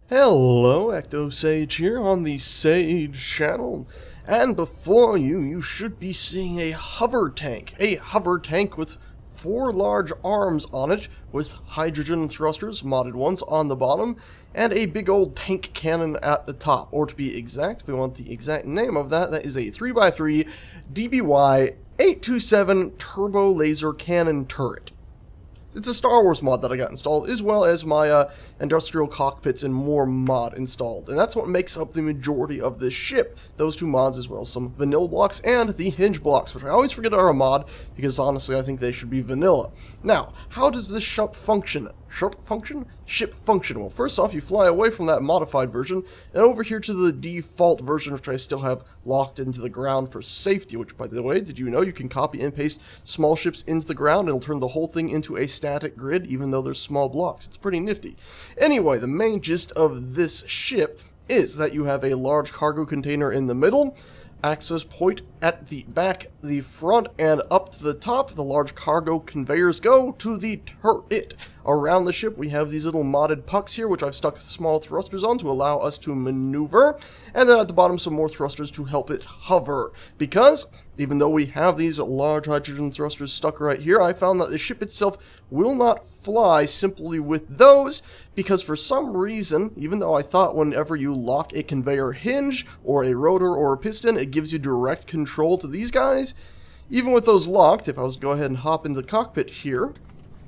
Hello, EctoSage here on the Sage channel, and before you should be seeing a hover tank with 4 large arms on it, with hydrogen thrusters, modded ones, on the bottom, and a big old tank cannon at the top, or to be exact, if we want the exact name of that, that is a 3x3 DBY 827 Turbolaser cannon turret. It's a Star Wars mod that I got installed, as well as my industrial cockpits and more mod installed. And that's what makes up the majority of this ship. Those 2 mods, as well as some vanilla blocks and the hinge blocks, which I always forget are a mod, because honestly I think they should be vanilla. Now, how does this ship function? Ship function? Well, first off, you fly away from that modified version, and over here to the default version, which I still have locked into the ground for safety, which, by the way, did you know you can copy and paste small ships into the ground, and it'll turn the whole thing into a static grid, even though there's small blocks. It's pretty nifty. Anyway, the main gist of this ship is that you have a large cargo container in the middle, access point at the back, the front, and up to the top. The large cargo conveyors go to the turret. Around the ship, we have these little modded pucks here, which I've stuck small thrusters on to allow us to maneuver. And then at the bottom, some more thrusters to help it hover. Because, even though we have these large hydrogen thrusters stuck right here, I found that the ship itself will not fly simply with those, because for some reason, even though I thought whenever you lock a conveyor hinge, or a rotor, or a piston, it gives you direct control to these guys, even with those locked, if I was to go ahead and hop into the cockpit here,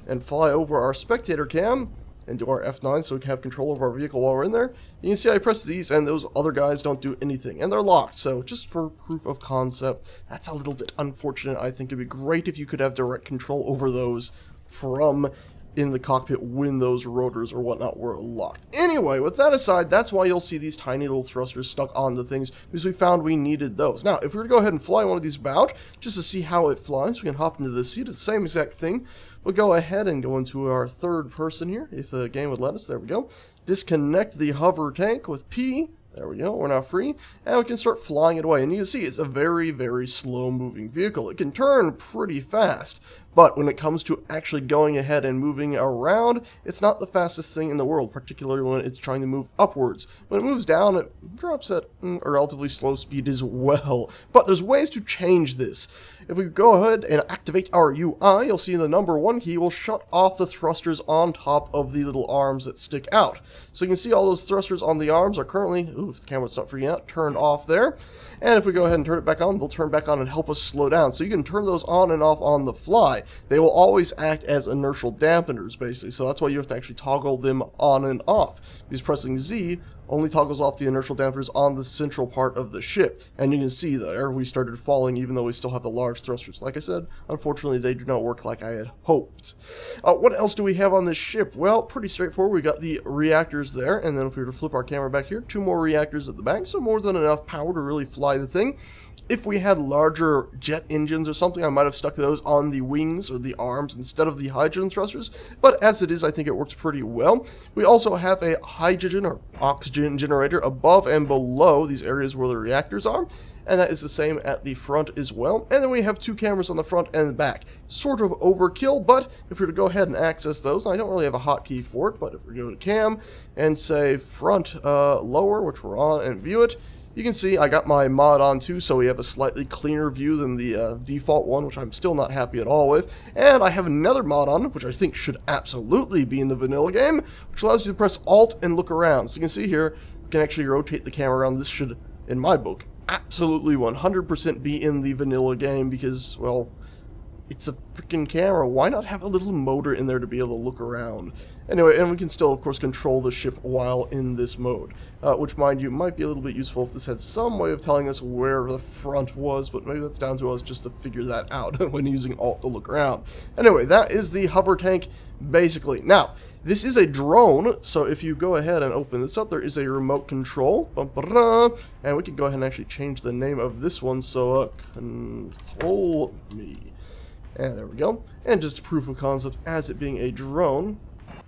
and fly over our spectator cam, and do our F9 so we can have control over our vehicle while we're in there, you can see I press these and those other guys don't do anything, and they're locked. So just for proof of concept, that's a little bit unfortunate. I think it'd be great if you could have direct control over those from in the cockpit when those rotors or whatnot were locked. Anyway, with that aside, that's why you'll see these tiny little thrusters stuck on the things, because we found we needed those. Now, if we were to go ahead and fly one of these about, just to see how it flies, we can hop into the seat. It's the same exact thing. We'll go ahead and go into our third person here, if the game would let us. There we go. Disconnect the hover tank with P. There we go, we're now free, and we can start flying it away. And you can see it's a very, very slow-moving vehicle. It can turn pretty fast, but when it comes to actually going ahead and moving around, it's not the fastest thing in the world, particularly when it's trying to move upwards. When it moves down, it drops at a relatively slow speed as well. But there's ways to change this. If we go ahead and activate our UI, you'll see the number 1 key will shut off the thrusters on top of the little arms that stick out. So you can see all those thrusters on the arms are currently, if the camera's not freaking out, turned off there. And if we go ahead and turn it back on, they'll turn back on and help us slow down. So you can turn those on and off on the fly. They will always act as inertial dampeners, basically. So that's why you have to actually toggle them on and off. Because pressing Z only toggles off the inertial dampers on the central part of the ship. And you can see there, we started falling even though we still have the large thrusters. Like I said, unfortunately they do not work like I had hoped. What else do we have on this ship? Well, pretty straightforward. We got the reactors there, and then if we were to flip our camera back here, 2 more reactors at the back, so more than enough power to really fly the thing. If we had larger jet engines or something, I might have stuck those on the wings or the arms instead of the hydrogen thrusters, but as it is, I think it works pretty well. We also have a hydrogen or oxygen generator above and below these areas where the reactors are, and that is the same at the front as well. And then we have 2 cameras on the front and the back. Sort of overkill, but if we were to go ahead and access those, I don't really have a hotkey for it, but if we go to cam and say front lower, which we're on, and view it, you can see I got my mod on too, so we have a slightly cleaner view than the default one, which I'm still not happy at all with. And I have another mod on, which I think should absolutely be in the vanilla game, which allows you to press Alt and look around. So you can see here, we can actually rotate the camera around. This should, in my book, absolutely 100% be in the vanilla game because, well, it's a freaking camera. Why not have a little motor in there to be able to look around? Anyway, and we can still, of course, control the ship while in this mode, which, mind you, might be a little bit useful if this had some way of telling us where the front was, but maybe that's down to us just to figure that out when using Alt to look around. Anyway, that is the hover tank, basically. Now, this is a drone, so if you go ahead and open this up, there is a remote control, and we can go ahead and actually change the name of this one, so control me. And there we go. And just proof of concept as it being a drone,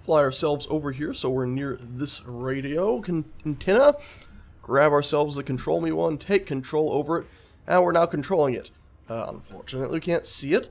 fly ourselves over here so we're near this radio antenna, grab ourselves the control me one, take control over it, and we're now controlling it. Unfortunately we can't see it,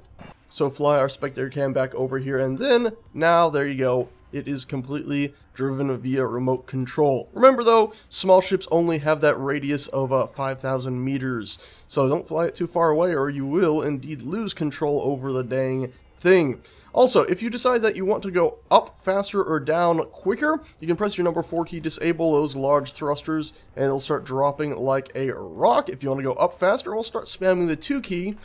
so fly our spectator cam back over here, and then now there you go, it is completely driven via remote control. Remember though, small ships only have that radius of 5,000 meters, so don't fly it too far away or you will indeed lose control over the dang thing. Also, if you decide that you want to go up faster or down quicker, you can press your number 4 key, disable those large thrusters, and it'll start dropping like a rock. If you want to go up faster, we'll start spamming the 2 key,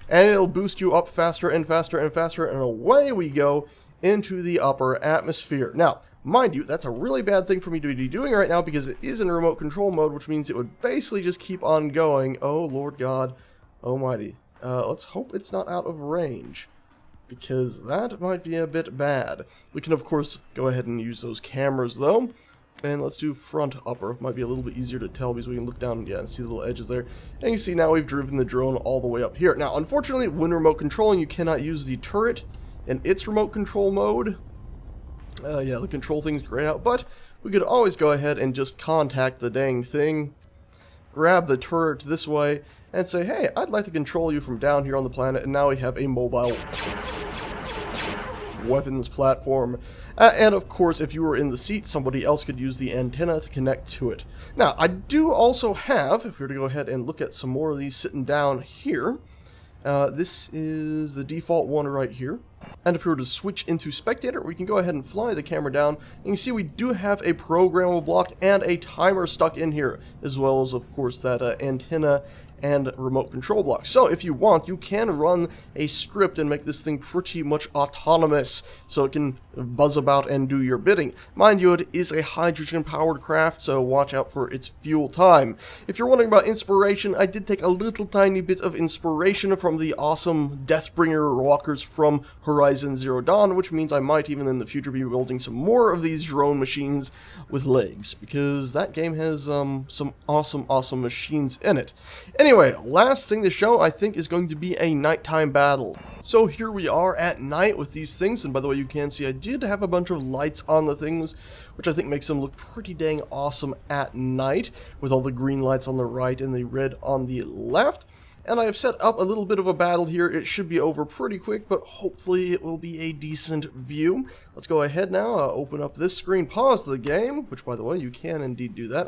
and it'll boost you up faster and faster and faster, and away we go into the upper atmosphere. Now, mind you, that's a really bad thing for me to be doing right now because it is in remote control mode, which means it would basically just keep on going. Oh, Lord God almighty. Let's hope it's not out of range, because that might be a bit bad. We can, of course, go ahead and use those cameras, though. And let's do front upper. Might be a little bit easier to tell because we can look down, yeah, and see the little edges there. And you see now we've driven the drone all the way up here. Now, unfortunately, when remote controlling, you cannot use the turret in its remote control mode. Yeah, the control thing's grayed out, but we could always go ahead and just contact the dang thing, grab the turret this way, and say, hey, I'd like to control you from down here on the planet, and now we have a mobile weapons platform. And of course, if you were in the seat, somebody else could use the antenna to connect to it. Now, I do also have, if we were to go ahead and look at some more of these sitting down here, this is the default one right here. And if we were to switch into spectator, we can go ahead and fly the camera down, and you see we do have a programmable block and a timer stuck in here, as well as, of course, that antenna and remote control block. So if you want, you can run a script and make this thing pretty much autonomous, so it can buzz about and do your bidding. Mind you, it is a hydrogen-powered craft, so watch out for its fuel time. If you're wondering about inspiration, I did take a little tiny bit of inspiration from the awesome Deathbringer walkers from Horizon Zero Dawn, which means I might even in the future be building some more of these drone machines with legs, because that game has some awesome machines in it. Anyway, last thing to show, I think, is going to be a nighttime battle. So here we are at night with these things, and by the way, you can see I did have a bunch of lights on the things, which I think makes them look pretty dang awesome at night, with all the green lights on the right and the red on the left. And I have set up a little bit of a battle here. It should be over pretty quick, but hopefully it will be a decent view. Let's go ahead now, open up this screen, pause the game, which by the way, you can indeed do that.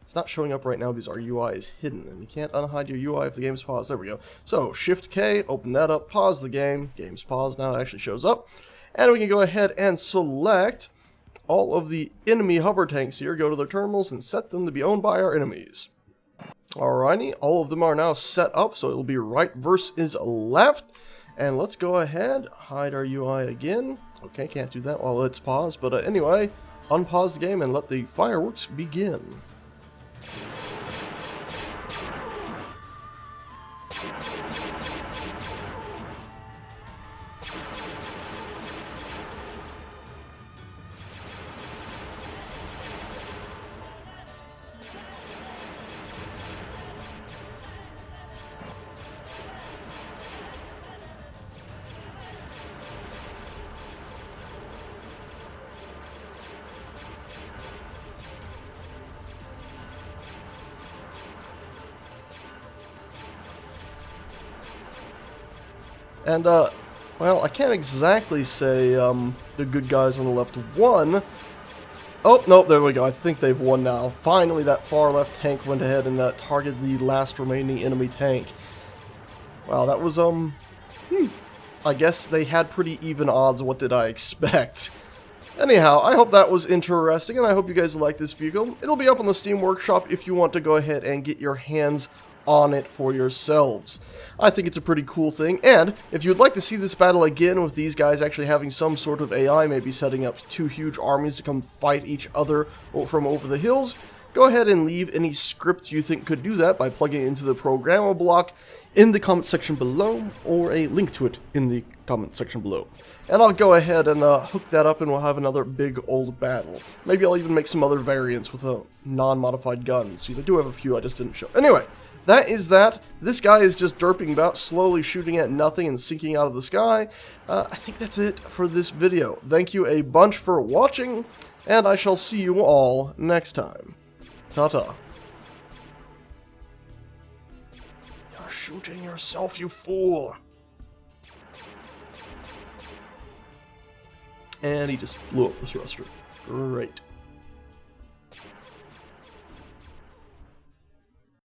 It's not showing up right now because our UI is hidden, and you can't unhide your UI if the game's paused. There we go. So, Shift K, open that up, pause the game. Game's paused now, it actually shows up. And we can go ahead and select all of the enemy hover tanks here, go to their terminals, and set them to be owned by our enemies. Alrighty, all of them are now set up, so it'll be right versus left. And let's go ahead, hide our UI again. Okay, can't do that while it's paused, but anyway, unpause the game and let the fireworks begin. And, well, I can't exactly say, the good guys on the left won. Oh, no, there we go. I think they've won now. Finally, that far left tank went ahead and, targeted the last remaining enemy tank. Wow, that was, I guess they had pretty even odds. What did I expect? Anyhow, I hope that was interesting, and I hope you guys like this vehicle. It'll be up on the Steam Workshop if you want to go ahead and get your hands on it for yourselves. I think it's a pretty cool thing, and if you'd like to see this battle again with these guys actually having some sort of AI, maybe setting up 2 huge armies to come fight each other from over the hills, go ahead and leave any scripts you think could do that by plugging it into the programmable block in the comment section below, or a link to it in the comment section below. And I'll go ahead and hook that up and we'll have another big old battle. Maybe I'll even make some other variants with non-modified guns, because I do have a few I just didn't show. Anyway, that is that. This guy is just derping about, slowly shooting at nothing and sinking out of the sky. I think that's it for this video. Thank you a bunch for watching, and I shall see you all next time. Ta-ta. You're shooting yourself, you fool. And he just blew up the thruster. Great.